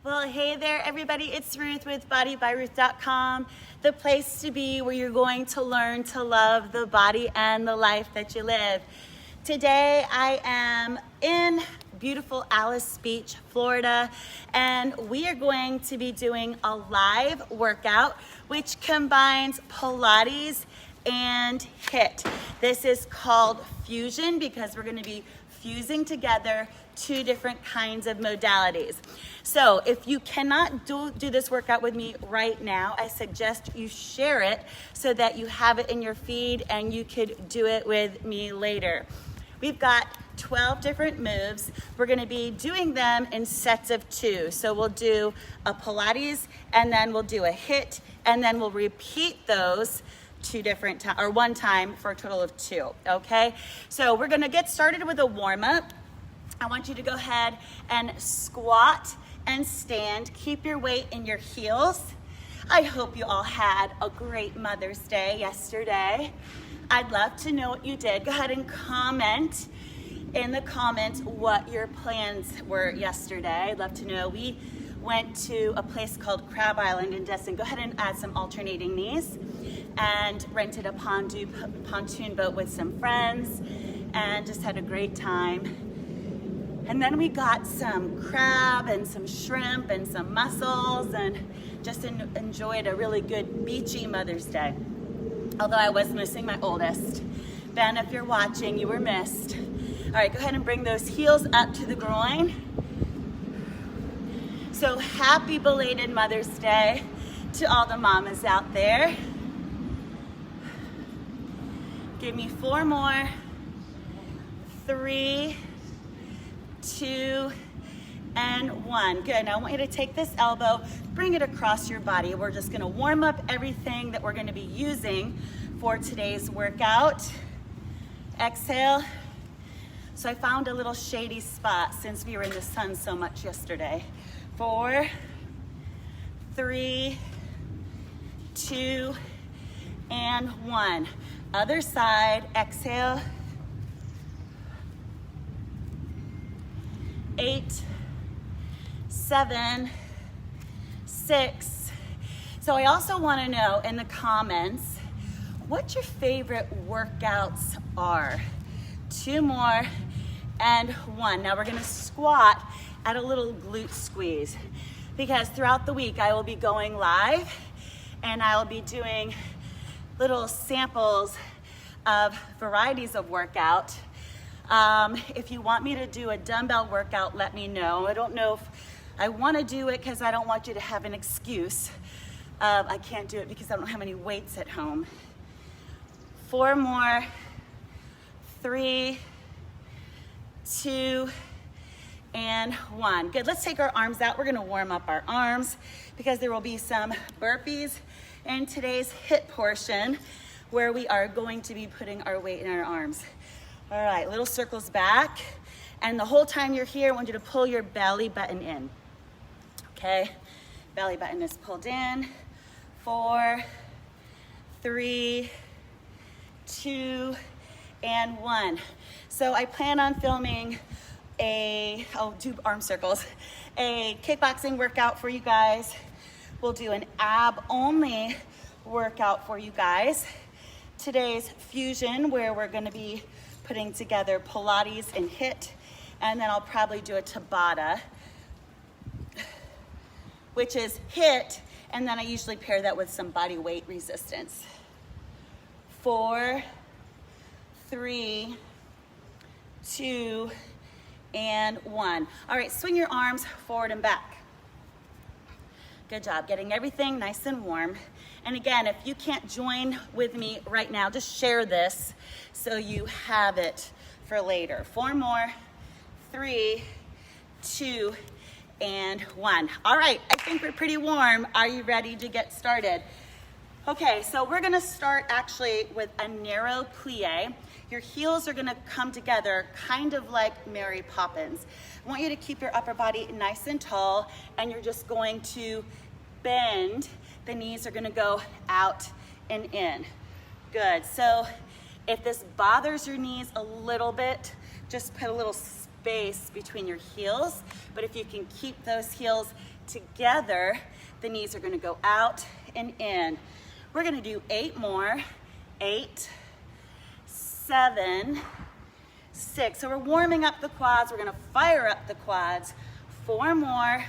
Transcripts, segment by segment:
Well, hey there, everybody. It's Ruth with BodyByRuth.com, the place to be where you're going to learn to love the body and the life that you live. Today, I am in beautiful Alice Beach, Florida, and we are going to be doing a live workout which combines Pilates and HIIT. This is called fusion because we're going to be fusing together two different kinds of modalities. So if you cannot do this workout with me right now, I suggest you share it so that you have it in your feed and you could do it with me later. We've got 12 different moves. We're going to be doing them in sets of 2. So we'll do a Pilates and then we'll do a HIIT and then we'll repeat those one time for a total of 2. Okay, so we're going to get started with a warm-up. I want you to go ahead and squat and stand. Keep your weight in your heels. I hope you all had a great Mother's Day yesterday. I'd love to know what you did. Go ahead and comment in the comments what your plans were yesterday. I'd love to know. We went to a place called Crab Island in Destin. Go ahead and add some alternating knees, and rented a pontoon boat with some friends and just had a great time. And then we got some crab and some shrimp and some mussels and just enjoyed a really good beachy Mother's Day. Although I was missing my oldest. Ben, if you're watching, you were missed. All right, go ahead and bring those heels up to the groin. So happy belated Mother's Day to all the mamas out there. Give me 4 more. 3, 2, and 1. Good. Now I want you to take this elbow, bring it across your body. We're just going to warm up everything that we're going to be using for today's workout. Exhale. So I found a little shady spot since we were in the sun so much yesterday. 4, 3, 2, and 1. Other side. Exhale. 8, 7, 6. So I also want to know in the comments what your favorite workouts are. 2 more and 1. Now we're going to squat at a little glute squeeze because throughout the week I will be going live and I will be doing little samples of varieties of workout. If you want me to do a dumbbell workout, let me know. I don't know if I want to do it because I don't want you to have an excuse. I can't do it because I don't have any weights at home. 4 more. 3, 2, and 1. Good. Let's take our arms out. We're going to warm up our arms because there will be some burpees in today's HIIT portion where we are going to be putting our weight in our arms. All right, little circles back. And the whole time you're here, I want you to pull your belly button in. Okay, belly button is pulled in. 4, 3, 2, and 1. So I plan on filming I'll do arm circles, a kickboxing workout for you guys. We'll do an ab only workout for you guys. Today's fusion where we're going to be putting together Pilates and HIIT, and then I'll probably do a Tabata, which is HIIT, and then I usually pair that with some body weight resistance. 4, 3, 2, and 1. All right, swing your arms forward and back. Good job, getting everything nice and warm. And again, if you can't join with me right now, just share this so you have it for later. 4 more. 3, 2, and 1. All right, I think we're pretty warm. Are you ready to get started? Okay, so we're gonna start actually with a narrow plie. Your heels are gonna come together kind of like Mary Poppins. I want you to keep your upper body nice and tall, and you're just going to bend. The knees are gonna go out and in. Good, so if this bothers your knees a little bit, just put a little space between your heels, but if you can keep those heels together, the knees are gonna go out and in. We're gonna do 8 more. 8, 7, 6. So we're warming up the quads. We're gonna fire up the quads. 4 more,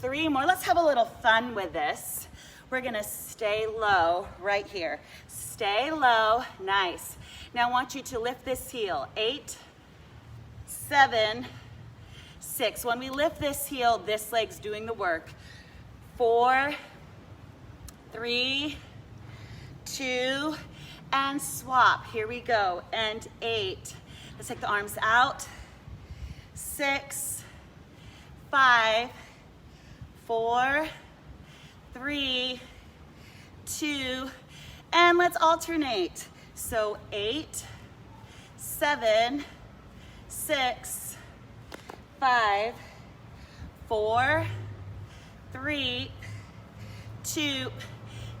3 more. Let's have a little fun with this. We're gonna stay low right here. Stay low, nice. Now I want you to lift this heel. 8, 7, 6. When we lift this heel, this leg's doing the work. 4, 3, 2, and swap. Here we go. And 8. Let's take the arms out. 6, 5, 4, 3, 2, and let's alternate. So 8, 7, 6, 5, 4, 3, 2,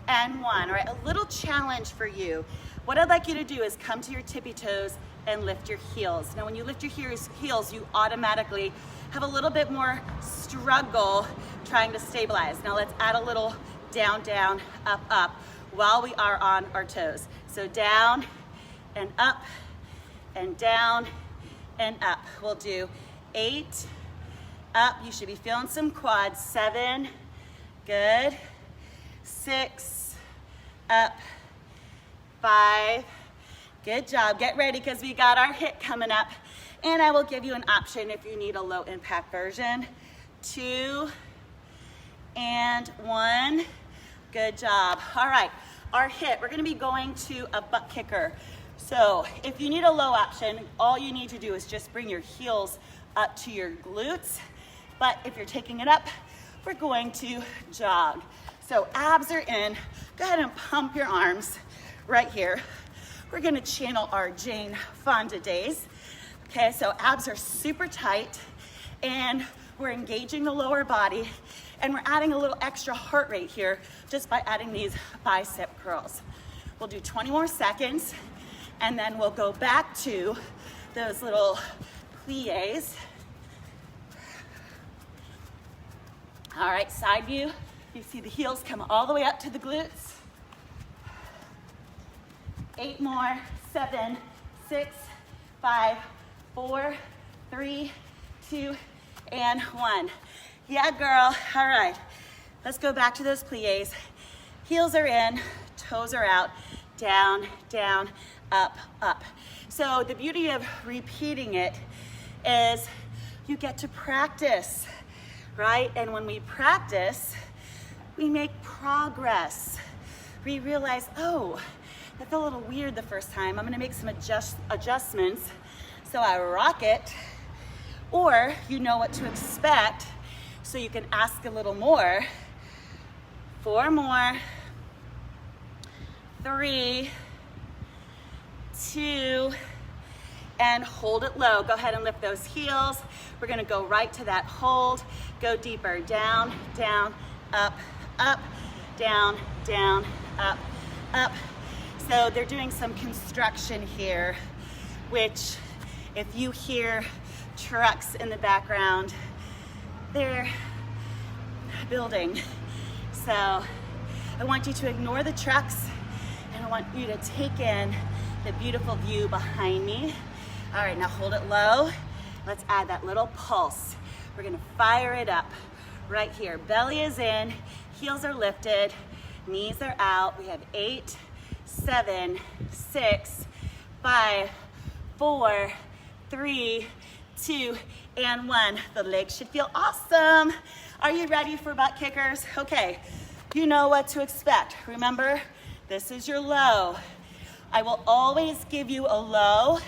and 1. All right, a little challenge for you. What I'd like you to do is come to your tippy toes and lift your heels. Now when you lift your heels, you automatically have a little bit more struggle trying to stabilize. Now let's add a little down, down, up, up while we are on our toes. So down and up and down and up. We'll do 8, up. You should be feeling some quads. 7, good. 6, up. 5, good job. Get ready because we got our HIIT coming up. And I will give you an option if you need a low impact version. 2 and 1. Good job. All right, our HIIT, we're gonna be going to a butt kicker. So if you need a low option, all you need to do is just bring your heels up to your glutes. But if you're taking it up, we're going to jog. So abs are in. Go ahead and pump your arms right here. We're gonna channel our Jane Fonda days. Okay, so abs are super tight and we're engaging the lower body and we're adding a little extra heart rate here just by adding these bicep curls. We'll do 20 more seconds and then we'll go back to those little plies. All right, side view. You see the heels come all the way up to the glutes. 8 more, 7, 6, 5, 4, 3, 2, and 1. Yeah, girl. All right. Let's go back to those plies. Heels are in, toes are out, down, down, up, up. So the beauty of repeating it is you get to practice, right? And when we practice, we make progress. We realize, oh, that felt a little weird the first time. I'm gonna make some adjustments so I rock it. Or you know what to expect, so you can ask a little more. 4 more. 3, 2, and hold it low. Go ahead and lift those heels. We're gonna go right to that hold. Go deeper, down, down, up, up, down, down, up, up. So they're doing some construction here, which if you hear trucks in the background, they're building. So I want you to ignore the trucks and I want you to take in the beautiful view behind me. All right, now hold it low. Let's add that little pulse. We're gonna fire it up right here. Belly is in, heels are lifted, knees are out. We have 8, 7, 6, 5, 4, 3, 2, and 1. The legs should feel awesome. Are you ready for butt kickers? Okay, you know what to expect. Remember, this is your low. I will always give you a low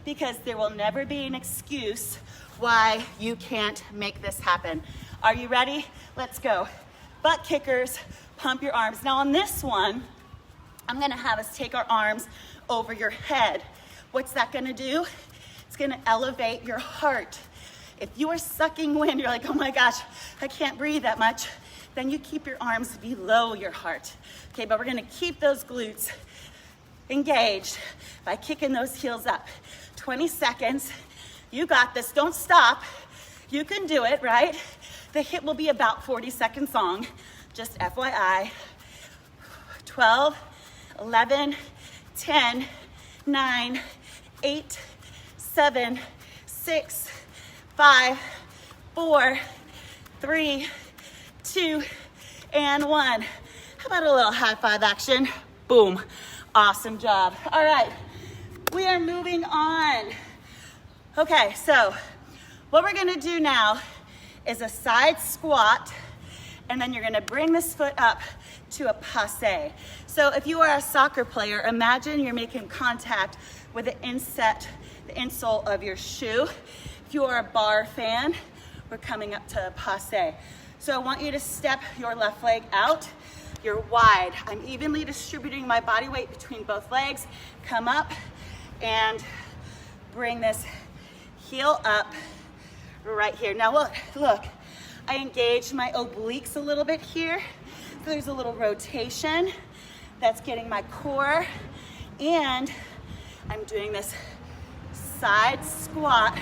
because there will never be an excuse why you can't make this happen. Are you ready? Let's go. Butt kickers, pump your arms. Now on this one, I'm gonna have us take our arms over your head. What's that gonna do? It's gonna elevate your heart. If you are sucking wind, you're like, oh my gosh, I can't breathe that much, then you keep your arms below your heart. Okay, but we're gonna keep those glutes engaged by kicking those heels up. 20 seconds, You got this, don't stop. You can do it, right? The HIIT will be about 40 seconds long, just FYI. 12, 11, 10, 9, 8, 7, 6, 5, 4, 3, 2, and 1. How about a little high five action? Boom. Awesome job. All right, we are moving on. Okay, so what we're gonna do now is a side squat, and then you're gonna bring this foot up to a passe. So if you are a soccer player, imagine you're making contact with the insole of your shoe. If you are a bar fan, we're coming up to a passe. So I want you to step your left leg out. You're wide. I'm evenly distributing my body weight between both legs. Come up and bring this heel up right here. Now look, I engaged my obliques a little bit here. So there's a little rotation that's getting my core, and I'm doing this side squat.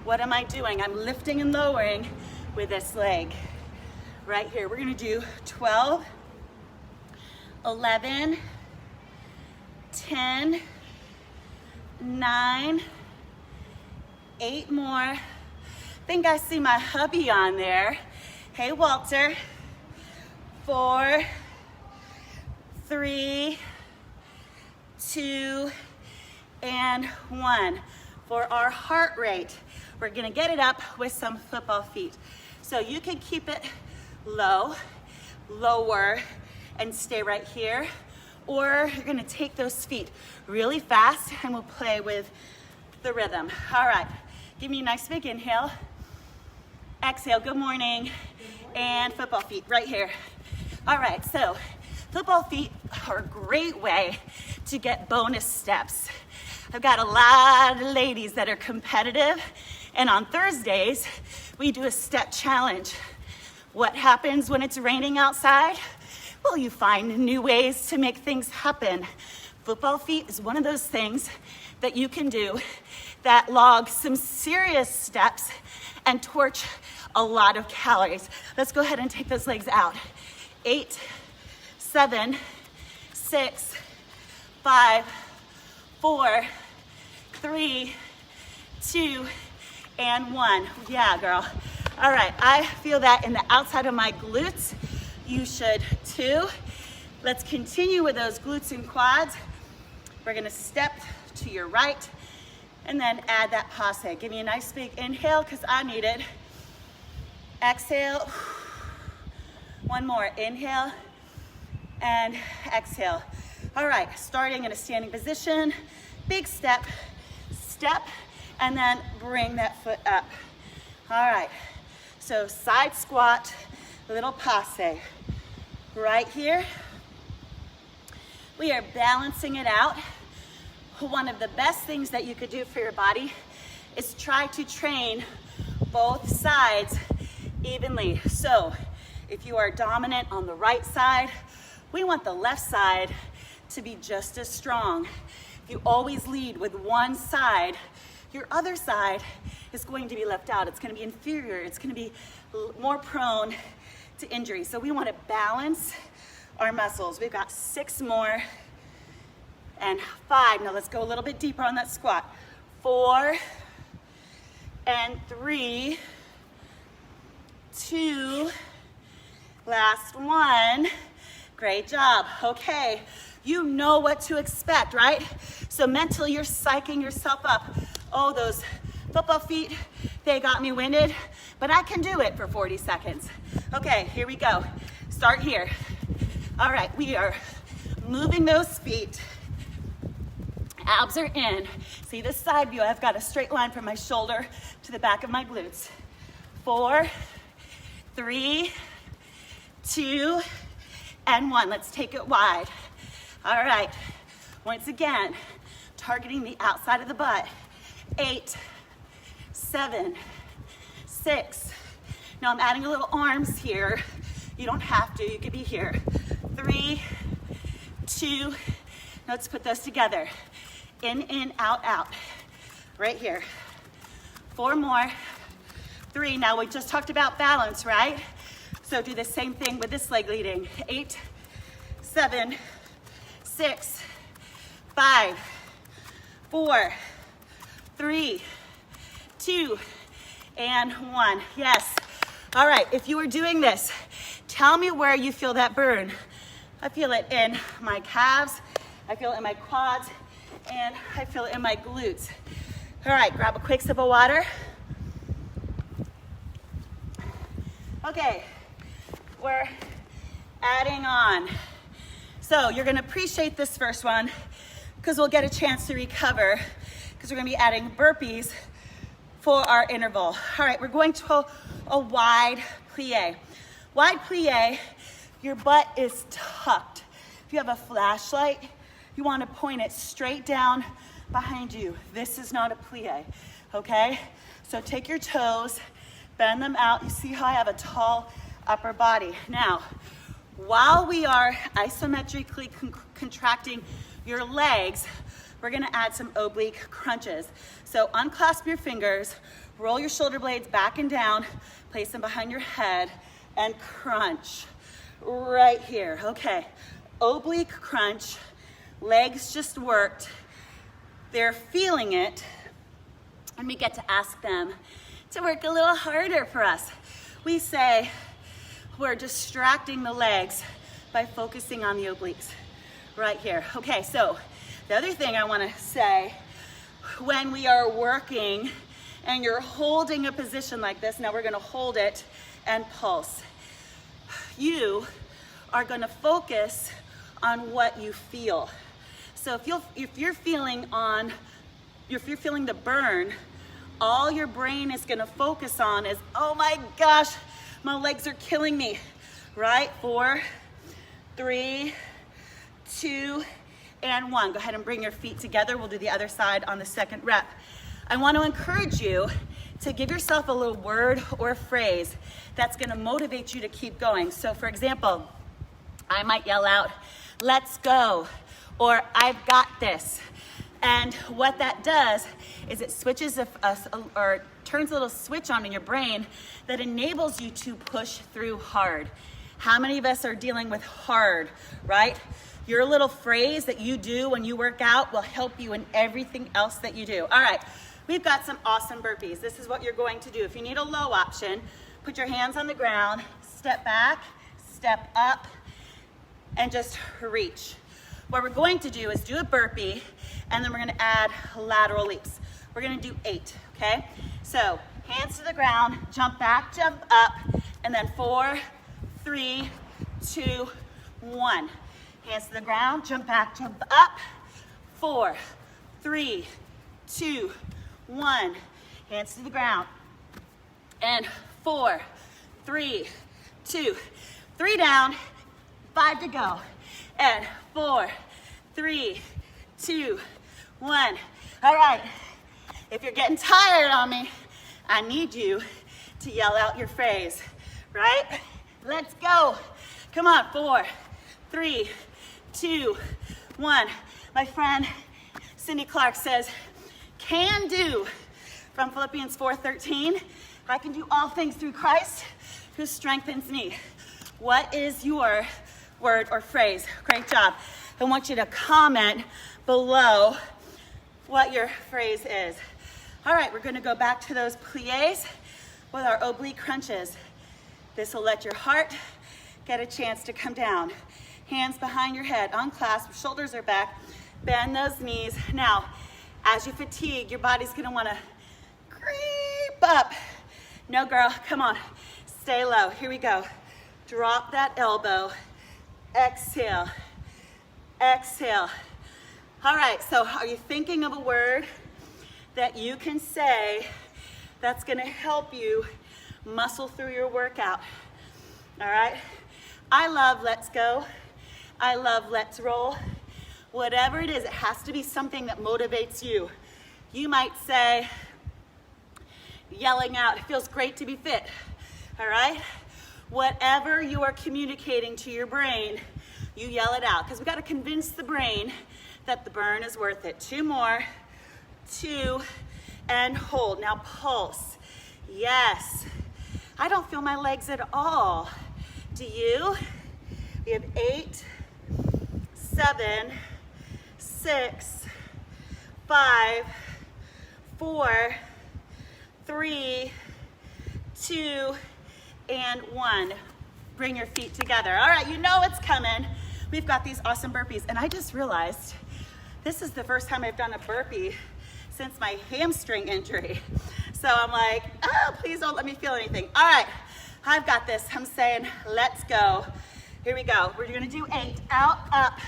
What am I doing? I'm lifting and lowering with this leg right here. We're gonna do 12, 11, 10, 9, 8 more. I think I see my hubby on there. Hey, Walter. 4, 3, 2, and 1. For our heart rate, we're gonna get it up with some football feet. So you can keep it low, lower, and stay right here. Or you're gonna take those feet really fast and we'll play with the rhythm. All right, give me a nice big inhale. Exhale, good morning. And football feet right here. All right, so football feet are a great way to get bonus steps. I've got a lot of ladies that are competitive, and on Thursdays, we do a step challenge. What happens when it's raining outside? Well, you find new ways to make things happen. Football feet is one of those things that you can do that log some serious steps and torch a lot of calories. Let's go ahead and take those legs out. 8, 7, 6, 5, 4, 3, 2, and 1. Yeah, girl. All right, I feel that in the outside of my glutes. You should too. Let's continue with those glutes and quads. We're gonna step to your right and then add that passe. Give me a nice big inhale, because I need it. Exhale. One more, inhale and exhale. All right, starting in a standing position, big step, and then bring that foot up. All right, so side squat, little passe. Right here, we are balancing it out. One of the best things that you could do for your body is try to train both sides evenly. So if you are dominant on the right side, we want the left side to be just as strong. If you always lead with one side, your other side is going to be left out. It's going to be inferior. It's going to be more prone to injury. So we want to balance our muscles. We've got 6 more and 5. Now let's go a little bit deeper on that squat. 4 and 3, 2, last one. Great job. Okay, you know what to expect, right? So mentally you're psyching yourself up. Oh, those football feet, they got me winded, but I can do it for 40 seconds. Okay, here we go. Start here. All right, we are moving those feet. Abs are in. See this side view? I've got a straight line from my shoulder to the back of my glutes. 4, 3, 2, and 1. Let's take it wide. All right, once again, targeting the outside of the butt. 8, 7, 6. Now I'm adding a little arms here. You don't have to, you could be here. 3, 2, let's put those together. In, out, out. Right here. 4 more. 3. Now we just talked about balance, right? So do the same thing with this leg leading. 8, 7, 6, 5, 4, 3, 2, and 1. Yes. All right, if you are doing this, tell me where you feel that burn. I feel it in my calves, I feel it in my quads, and I feel it in my glutes. All right, grab a quick sip of water. Okay, we're adding on. So you're gonna appreciate this first one because we'll get a chance to recover because we're gonna be adding burpees for our interval. All right, we're going to a wide plie. Wide plie, your butt is tucked. If you have a flashlight, you wanna point it straight down behind you. This is not a plie, okay? So take your toes, bend them out. You see how I have a tall upper body. Now, while we are isometrically contracting your legs, we're gonna add some oblique crunches. So unclasp your fingers, roll your shoulder blades back and down, place them behind your head, and crunch right here. Okay, oblique crunch, legs just worked. They're feeling it, and we get to ask them to work a little harder for us. We say we're distracting the legs by focusing on the obliques right here. Okay, so the other thing I want to say, when we are working and you're holding a position like this, now we're going to hold it and pulse. You are going to focus on what you feel. So if you're feeling the burn, all your brain is gonna focus on is, oh my gosh, my legs are killing me, right? 4, 3, 2, and 1. Go ahead and bring your feet together. We'll do the other side on the second rep. I want to encourage you to give yourself a little word or phrase that's gonna motivate you to keep going. So for example, I might yell out, let's go, or I've got this. And what that does is it switches or turns a little switch on in your brain that enables you to push through hard. How many of us are dealing with hard, right? Your little phrase that you do when you work out will help you in everything else that you do. All right, we've got some awesome burpees. This is what you're going to do. If you need a low option, put your hands on the ground, step back, step up, and just reach. What we're going to do is do a burpee, and then we're gonna add lateral leaps. We're gonna do 8, okay? So hands to the ground, jump back, jump up, and then 4, 3, 2, 1. Hands to the ground, jump back, jump up, 4, 3, 2, 1. Hands to the ground, and 4, 3, 2, 3 down, 5 to go, and 4, 3, 2, 1. All right, if you're getting tired on me, I need you to yell out your phrase, right? Let's go. Come on, 4, 3, 2, 1. My friend Cindy Clark says, can do, from Philippians 4:13. I can do all things through Christ who strengthens me. What is your word or phrase? Great job. I want you to comment below what your phrase is. All right, we're gonna go back to those plies with our oblique crunches. This will let your heart get a chance to come down. Hands behind your head, unclasp, shoulders are back, bend those knees. Now, as you fatigue, your body's gonna wanna creep up. No, girl, come on, stay low. Here we go. Drop that elbow, exhale, exhale. All right, so are you thinking of a word that you can say that's gonna help you muscle through your workout? All right, I love let's go. I love let's roll. Whatever it is, it has to be something that motivates you. You might say, yelling out, it feels great to be fit, all right? Whatever you are communicating to your brain, you yell it out, because we gotta convince the brain that the burn is worth it. 2 more, 2, and hold. Now pulse. Yes. I don't feel my legs at all. Do you? We have 8, 7, 6, 5, 4, 3, 2, and 1. Bring your feet together. All right, you know it's coming. We've got these awesome burpees, and I just realized this is the first time I've done a burpee since my hamstring injury. So I'm like, oh, please don't let me feel anything. All right, I've got this. I'm saying, let's go. Here we go. We're gonna do 8. Out, up,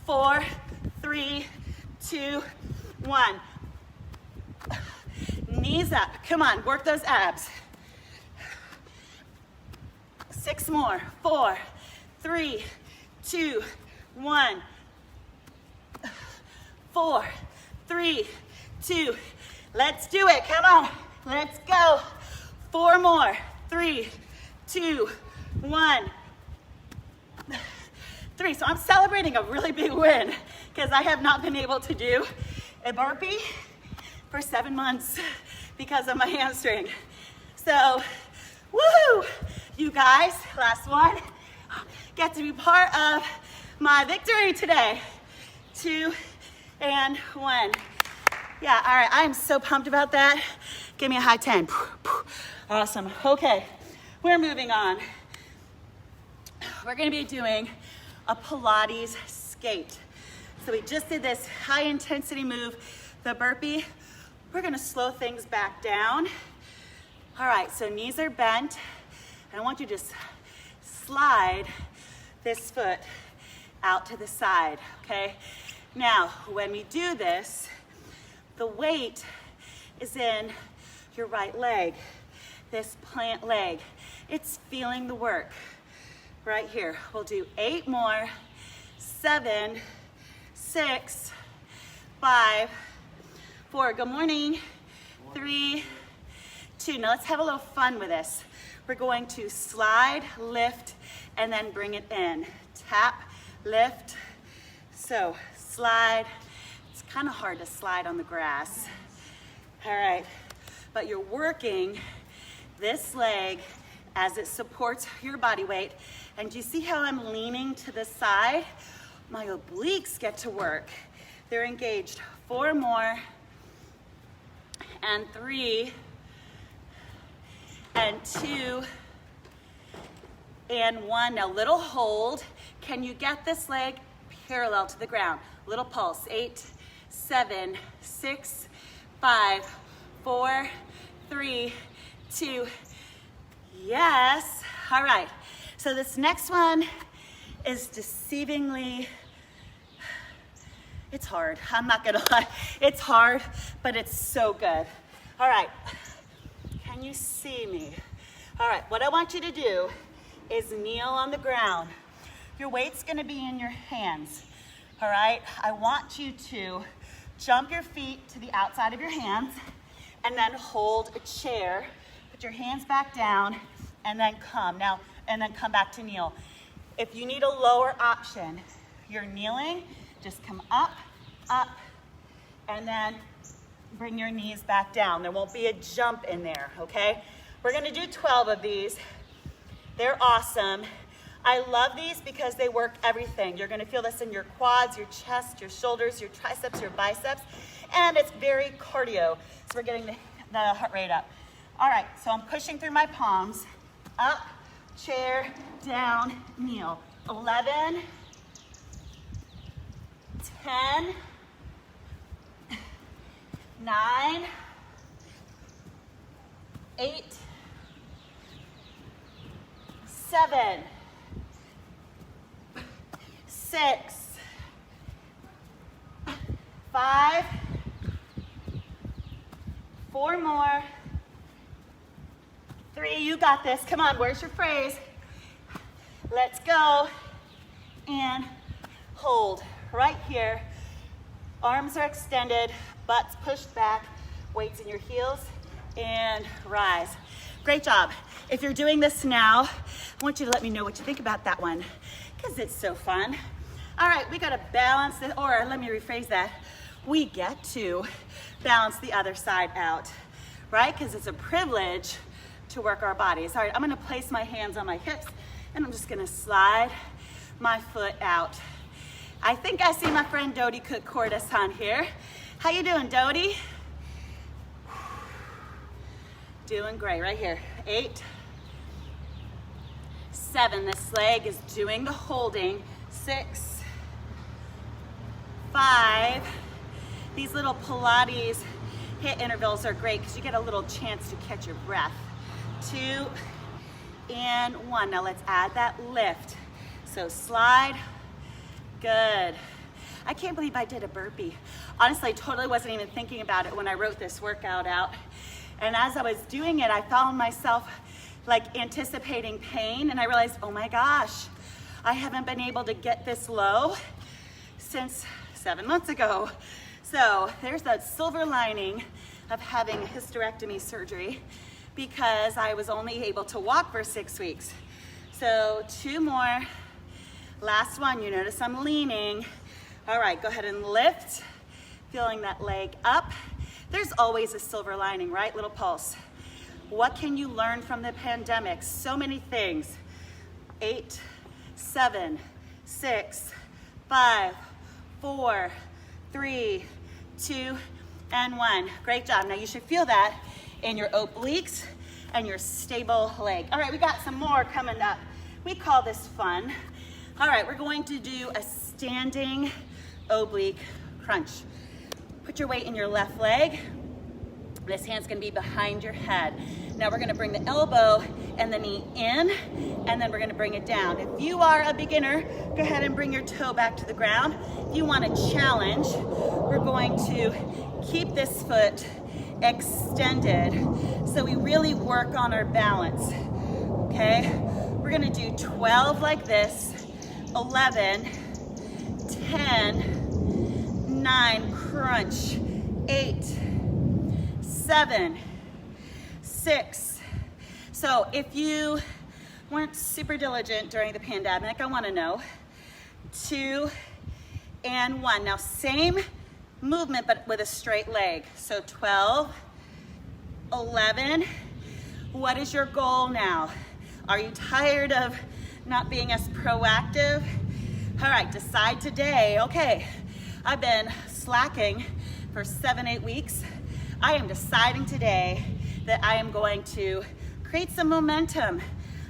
4, 3, 2, 1. Knees up. Come on, work those abs. 6 more. 4, 3, 2, 1. 4, 3, 2. Let's do it. Come on. Let's go. 4 more. 3, 2, 1. 3. So I'm celebrating a really big win because I have not been able to do a burpee for 7 months because of my hamstring. So, woohoo! You guys, last one, get to be part of my victory today. 2 and 1. Yeah, all right, I am so pumped about that. Give me a high 10. Awesome. Okay, we're moving on. We're gonna be doing a Pilates skate. So we just did this high intensity move, the burpee. We're gonna slow things back down. All right, so knees are bent. And I want you to just slide this foot out to the side, okay? Now, when we do this, the weight is in your right leg, this plant leg. It's feeling the work right here. We'll do 8 more, 7, 6, 5, 4, good morning, 3, 2. Now let's have a little fun with this. We're going to slide, lift, and then bring it in. Tap, lift. So slide. It's kind of hard to slide on the grass. All right, but you're working this leg as it supports your body weight. And do you see how I'm leaning to the side? My obliques get to work. They're engaged. 4 more, and 3, and 2, and 1. Now little hold. Can you get this leg parallel to the ground? Little pulse. 8, 7, 6, 5, 4, 3, 2. Yes. All right. So this next one is deceivingly, it's hard. I'm not gonna lie. It's hard, but it's so good. All right. Can you see me? All right, what I want you to do is kneel on the ground. Your weight's gonna be in your hands, all right? I want you to jump your feet to the outside of your hands and then hold a chair. Put your hands back down and then come. Now, and then come back to kneel. If you need a lower option, you're kneeling, just come up, up, and then bring your knees back down. There won't be a jump in there, okay? We're gonna do 12 of these. They're awesome. I love these because they work everything. You're gonna feel this in your quads, your chest, your shoulders, your triceps, your biceps, and it's very cardio. So we're getting the heart rate up. All right, so I'm pushing through my palms. Up, chair, down, kneel. 11, 10, 9, 8, 7, 6, 5, 4 more, 3, you got this. Come on, where's your phrase? Let's go. And hold right here. Arms are extended, butts pushed back, weights in your heels, and rise. Great job. If you're doing this now, I want you to let me know what you think about that one, because it's so fun. All right, we gotta balance it, or let me rephrase that. we get to balance the other side out, right? Because it's a privilege to work our bodies. All right, I'm gonna place my hands on my hips and I'm just gonna slide my foot out. I think I see my friend Dodie Cook-Cordis on here. How you doing, Dodie? Doing great, right here. 8, 7, this leg is doing the holding. 6, 5, these little Pilates HIIT intervals are great because you get a little chance to catch your breath. 2 and 1. Now let's add that lift. So slide, good. I can't believe I did a burpee. Honestly, I totally wasn't even thinking about it when I wrote this workout out. And as I was doing it, I found myself like anticipating pain, and I realized, oh my gosh, I haven't been able to get this low since 7 months ago. So there's that silver lining of having a hysterectomy surgery, because I was only able to walk for 6 weeks. So 2 more. Last one. You notice I'm leaning. All right, go ahead and lift, feeling that leg up. There's always a silver lining, right? Little pulse. What can you learn from the pandemic? So many things. 8, 7, 6, 5, 4, 3, 2, and 1. Great job. Now you should feel that in your obliques and your stable leg. All right, we got some more coming up. We call this fun. All right, we're going to do a standing oblique crunch. Put your weight in your left leg. This hand's gonna be behind your head. Now we're gonna bring the elbow and the knee in, and then we're gonna bring it down. If you are a beginner, go ahead and bring your toe back to the ground. If you want a challenge, we're going to keep this foot extended so we really work on our balance, okay? We're gonna do 12 like this, 11, 10, 9, crunch, 8, 7, 6. So if you weren't super diligent during the pandemic, I want to know. 2 and 1. Now same movement but with a straight leg. So 12, 11. What is your goal now? Are you tired of not being as proactive? All right, decide today. Okay, I've been slacking for 7-8 weeks. I am deciding today that I am going to create some momentum.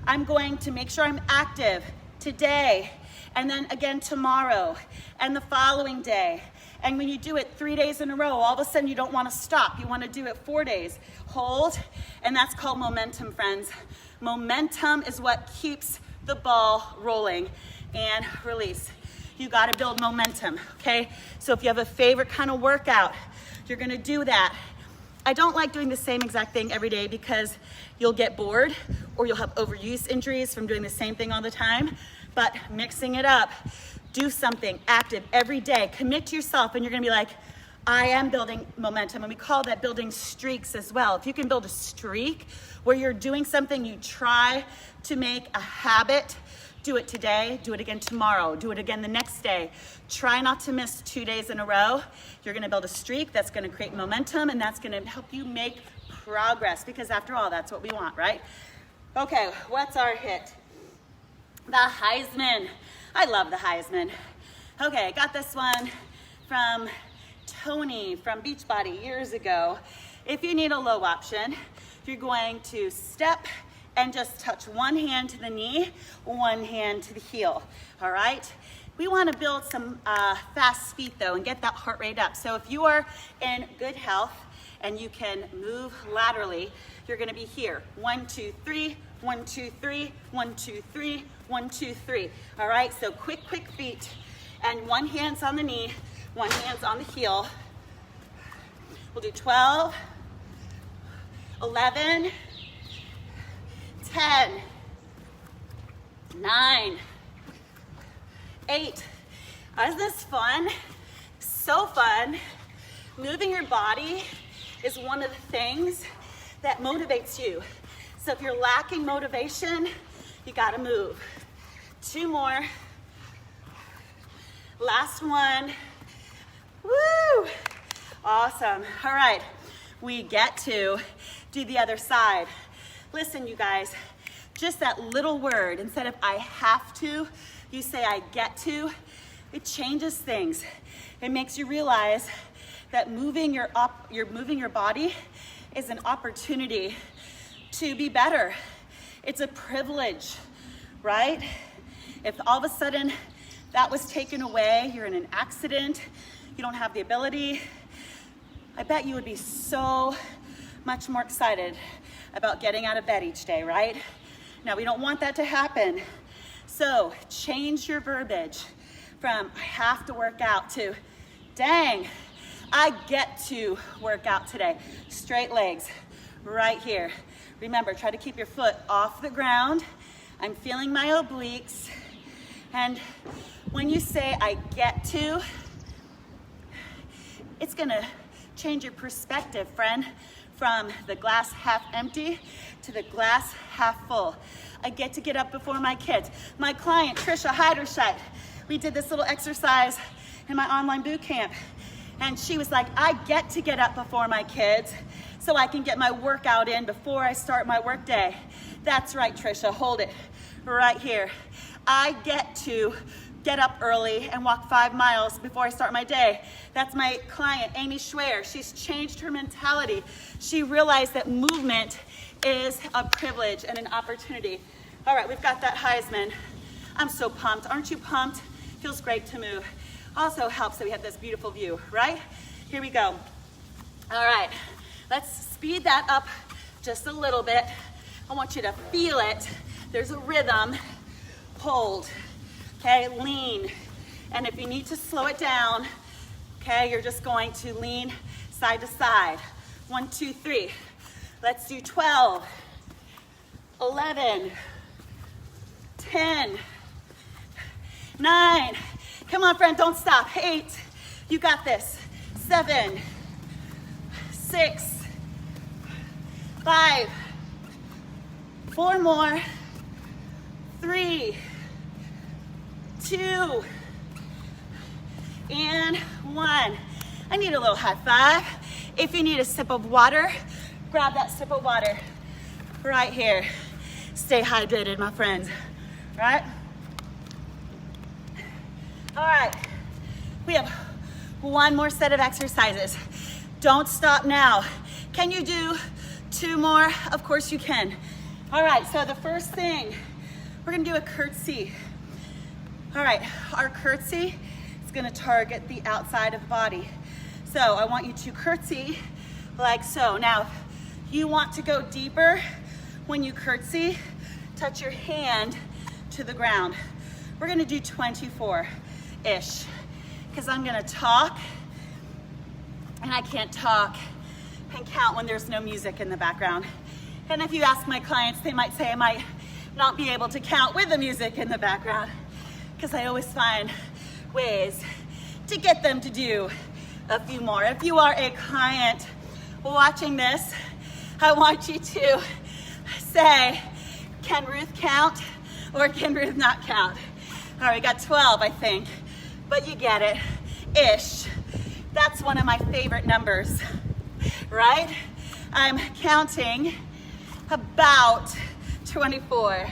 I'm going to make sure I'm active today, and then again tomorrow, and the following day. And when you do it 3 days in a row, all of a sudden you don't want to stop. You want to do it 4 days. Hold, and that's called momentum, friends. Momentum is what keeps the ball rolling. And release. You got to build momentum, okay? So if you have a favorite kind of workout, you're going to do that. I don't like doing the same exact thing every day because you'll get bored or you'll have overuse injuries from doing the same thing all the time. But mixing it up, do something active every day. Commit to yourself, and you're going to be like, I am building momentum. And we call that building streaks as well. If you can build a streak where you're doing something you try to make a habit, do it today, do it again tomorrow, do it again the next day. Try not to miss 2 days in a row. You're gonna build a streak that's gonna create momentum, and that's gonna help you make progress, because after all, that's what we want, right? Okay, what's our hit? The Heisman. I love the Heisman. Okay, got this one from Tony from Beachbody years ago. If you need a low option, you're going to step and just touch one hand to the knee, one hand to the heel, all right? We wanna build some fast feet though and get that heart rate up. So if you are in good health and you can move laterally, you're gonna be here. 1, 2, 3, 1, 2, 3, 1, 2, 3, 1, 2, 3. All right, so quick feet. And one hand's on the knee, one hand's on the heel. We'll do 12, 11, 10, 9, 8. Isn't this fun? So fun. Moving your body is one of the things that motivates you. So if you're lacking motivation, you gotta move. 2 more. Last one. Woo! Awesome. All right, we get to do the other side. Listen, you guys, just that little word, instead of I have to, you say I get to. It changes things. It makes you realize that moving your body is an opportunity to be better. It's a privilege, right? If all of a sudden that was taken away, you're in an accident, you don't have the ability, I bet you would be so much more excited about getting out of bed each day, right? Now, we don't want that to happen. So change your verbiage from I have to work out to dang, I get to work out today. Straight legs right here. Remember, try to keep your foot off the ground. I'm feeling my obliques. And when you say I get to, it's gonna change your perspective, friend, from the glass half empty to the glass half full. I get to get up before my kids. My client, Trisha Heiderscheid, we did this little exercise in my online boot camp. And she was like, I get to get up before my kids so I can get my workout in before I start my work day. That's right, Trisha, hold it right here. I get to get up early and walk 5 miles before I start my day. That's my client, Amy Schwer. She's changed her mentality. She realized that movement is a privilege and an opportunity. All right, we've got that Heisman. I'm so pumped. Aren't you pumped? Feels great to move. Also helps that we have this beautiful view, right? Here we go. All right, let's speed that up just a little bit. I want you to feel it. There's a rhythm. Hold, okay, lean. And if you need to slow it down, okay, you're just going to lean side to side. 1, 2, 3. Let's do 12, 11, 10, 9. Come on, friend, don't stop. 8, you got this. 7, 6, 5, 4 more, 3, 2, and 1. I need a little high five. If you need a sip of water, grab that sip of water right here. Stay hydrated, my friends, right? All right, we have one more set of exercises. Don't stop now. Can you do 2 more? Of course you can. All right, so the first thing, we're gonna do a curtsy. All right, our curtsy is gonna target the outside of the body. So I want you to curtsy like so. Now, if you want to go deeper when you curtsy, touch your hand to the ground. We're gonna do 24-ish, because I'm gonna talk, and I can't talk and count when there's no music in the background. And if you ask my clients, they might say I might not be able to count with the music in the background, because I always find ways to get them to do a few more. If you are a client watching this, I want you to say, can Ruth count or can Ruth not count? All right, we got 12, I think, but you get it, ish. That's one of my favorite numbers, right? I'm counting about 24.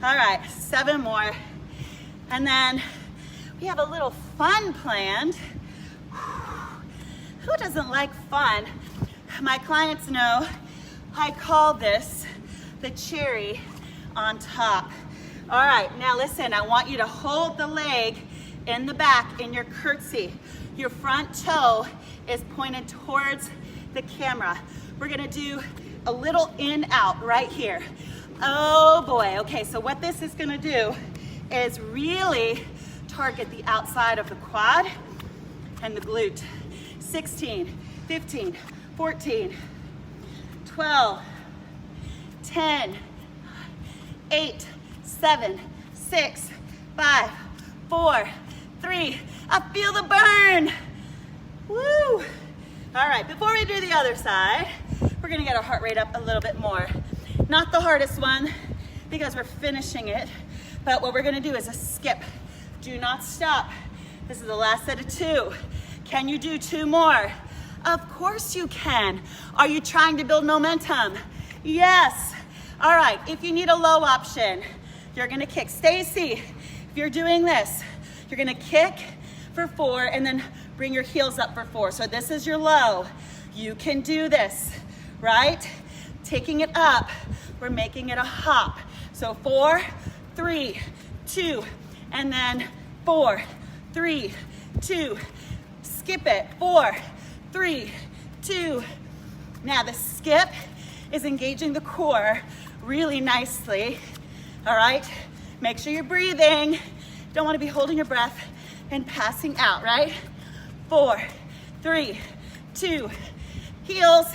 All right, 7 more. And then we have a little fun planned. Who doesn't like fun? My clients know I call this the cherry on top. All right, now listen, I want you to hold the leg in the back in your curtsy. Your front toe is pointed towards the camera. We're gonna do a little in out right here. Oh boy, okay, so what this is gonna do is really target the outside of the quad and the glute. 16, 15, 14, 12, 10, 8, 7, 6, 5, 4, 3. I feel the burn. Woo. All right, before we do the other side, we're gonna get our heart rate up a little bit more. Not the hardest one, because we're finishing it, but what we're gonna do is a skip. Do not stop. This is the last set of 2. Can you do 2 more? Of course you can. Are you trying to build momentum? Yes. All right, if you need a low option, you're gonna kick. Stacy, if you're doing this, you're gonna kick for 4 and then bring your heels up for 4. So this is your low. You can do this, right? Taking it up, we're making it a hop. So 4, 3, 2, and then 4, 3, 2. Skip it, 4, 3, 2. Now the skip is engaging the core really nicely, all right? Make sure you're breathing. Don't want to be holding your breath and passing out, right? 4, 3, 2, heels.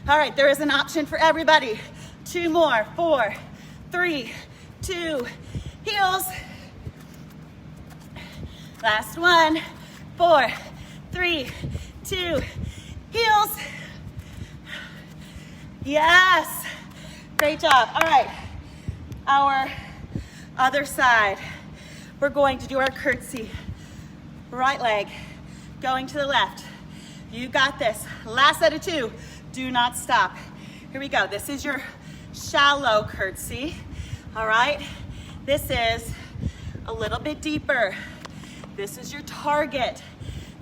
All right, there is an option for everybody. 2 more, 4, 3, 2, heels. Last one, 4, 3, 2, heels. Yes, great job. All right, our other side. We're going to do our curtsy. Right leg going to the left. You got this. Last set of 2. Do not stop. Here we go. This is your shallow curtsy. All right. This is a little bit deeper. This is your target,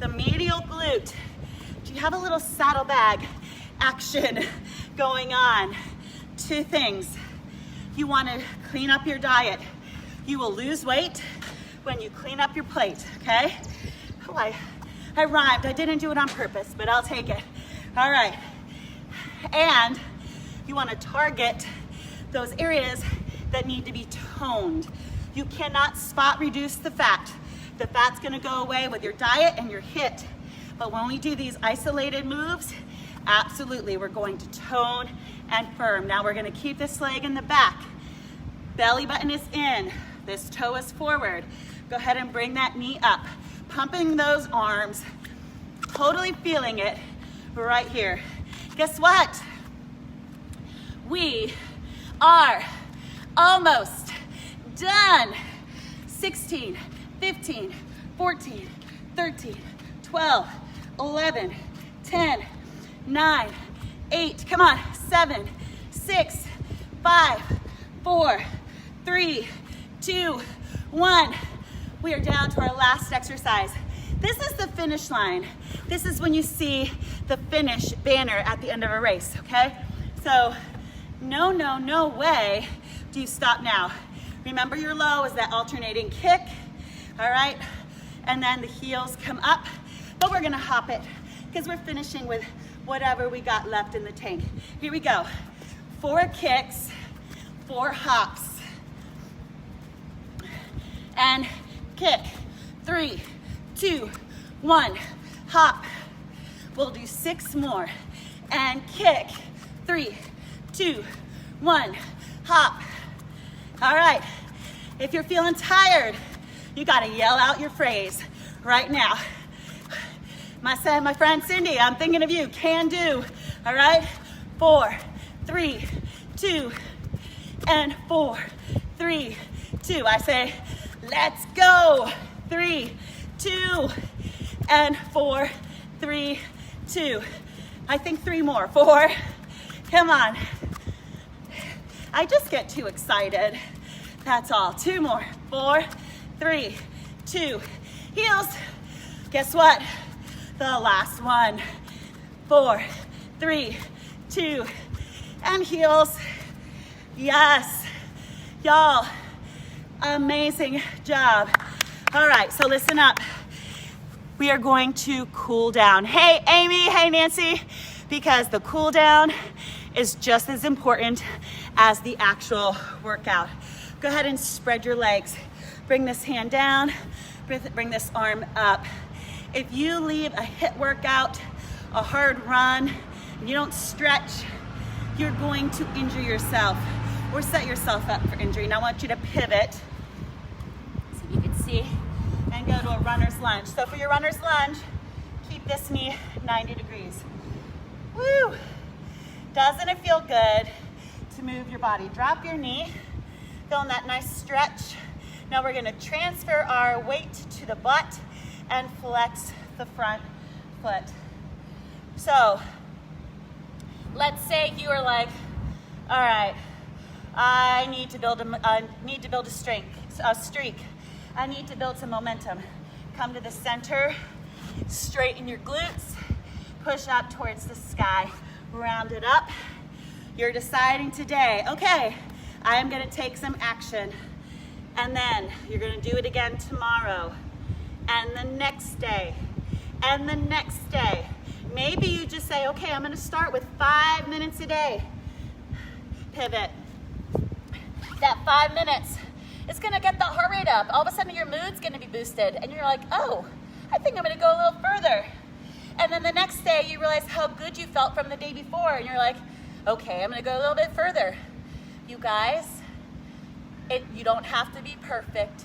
the medial glute. Do you have a little saddlebag action going on? 2 things. You want to clean up your diet. You will lose weight when you clean up your plate, okay? Oh, I rhymed. I didn't do it on purpose, but I'll take it. All right. And you want to target those areas that need to be toned. You cannot spot reduce the fat. The fat's going to go away with your diet and your HIIT. But when we do these isolated moves, absolutely, we're going to tone and firm. Now we're going to keep this leg in the back. Belly button is in. This toe is forward. Go ahead and bring that knee up. Pumping those arms. Totally feeling it right here. Guess what? We are almost done. 16, 15, 14, 13, 12, 11, 10, 9, 8, come on, 7, 6, 5, 4, 3, 2, 1. We are down to our last exercise. This is the finish line. This is when you see the finish banner at the end of a race, okay? So no way do you stop now. Remember your low is that alternating kick, all right? And then the heels come up, but we're gonna hop it because we're finishing with whatever we got left in the tank. Here we go. 4 kicks, 4 hops. And kick, 3, 2, 1, hop. We'll do 6 more. And kick, 3, 2, 1, hop. All right, if you're feeling tired, you gotta yell out your phrase right now. My friend Cindy, I'm thinking of you, can do. All right, 4, 3, 2, and 4, 3, 2. I say, let's go. 3, 2, and 4, 3, 2. I think 3 more. 4, come on. I just get too excited. That's all. 2 more. 4, 3, 2. Heels. Guess what? The last one. 4, 3, 2, and heels. Yes. Y'all, amazing job. All right, so listen up. We are going to cool down. Hey, Amy, hey, Nancy, because the cool down is just as important as the actual workout. Go ahead and spread your legs. Bring this hand down, bring this arm up. If you leave a HIIT workout, a hard run, and you don't stretch, you're going to injure yourself or set yourself up for injury. Now I want you to pivot, so you can see, and go to a runner's lunge. So for your runner's lunge, keep this knee 90 degrees. Woo! Doesn't it feel good to move your body? Drop your knee, feeling that nice stretch. Now we're gonna transfer our weight to the butt and flex the front foot. So let's say you are like, all right, I need to build a streak. I need to build some momentum. Come to the center, straighten your glutes, push up towards the sky, round it up. You're deciding today, okay, I am gonna take some action. And then you're gonna do it again tomorrow, and the next day, and the next day. Maybe you just say, okay, I'm gonna start with 5 minutes a day. Pivot. That 5 minutes, it's gonna get the heart rate up. All of a sudden your mood's gonna be boosted, and you're like, oh, I think I'm gonna go a little further. And then the next day you realize how good you felt from the day before, and you're like, okay, I'm gonna go a little bit further. You guys, you don't have to be perfect.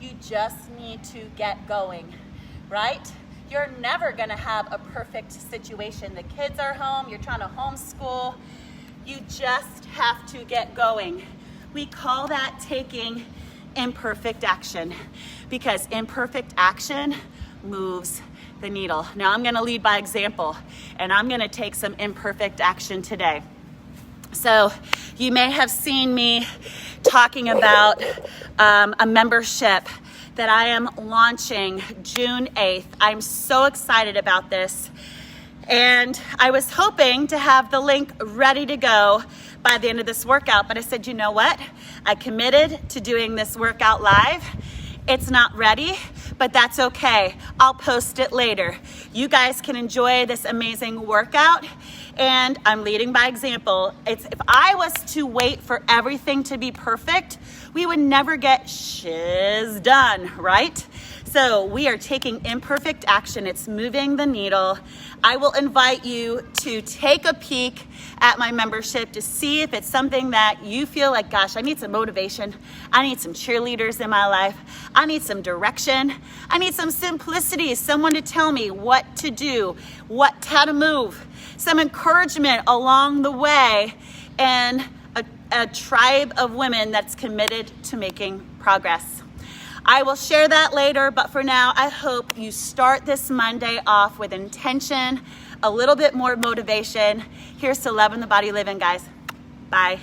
You just need to get going, right? You're never gonna have a perfect situation. The kids are home, you're trying to homeschool. You just have to get going. We call that taking imperfect action, because imperfect action moves the needle. Now I'm gonna lead by example, and I'm gonna take some imperfect action today. So you may have seen me talking about a membership that I am launching June 8th. I'm so excited about this. And I was hoping to have the link ready to go by the end of this workout, but I said, you know what? I committed to doing this workout live. It's not ready, but that's okay. I'll post it later. You guys can enjoy this amazing workout, and I'm leading by example. If I was to wait for everything to be perfect, we would never get shiz done, right? So we are taking imperfect action. It's moving the needle. I will invite you to take a peek at my membership to see if it's something that you feel like, gosh, I need some motivation. I need some cheerleaders in my life. I need some direction. I need some simplicity, someone to tell me what to do, how to move, some encouragement along the way, and a tribe of women that's committed to making progress. I will share that later, but for now, I hope you start this Monday off with intention, a little bit more motivation. Here's to loving the body living, guys. Bye.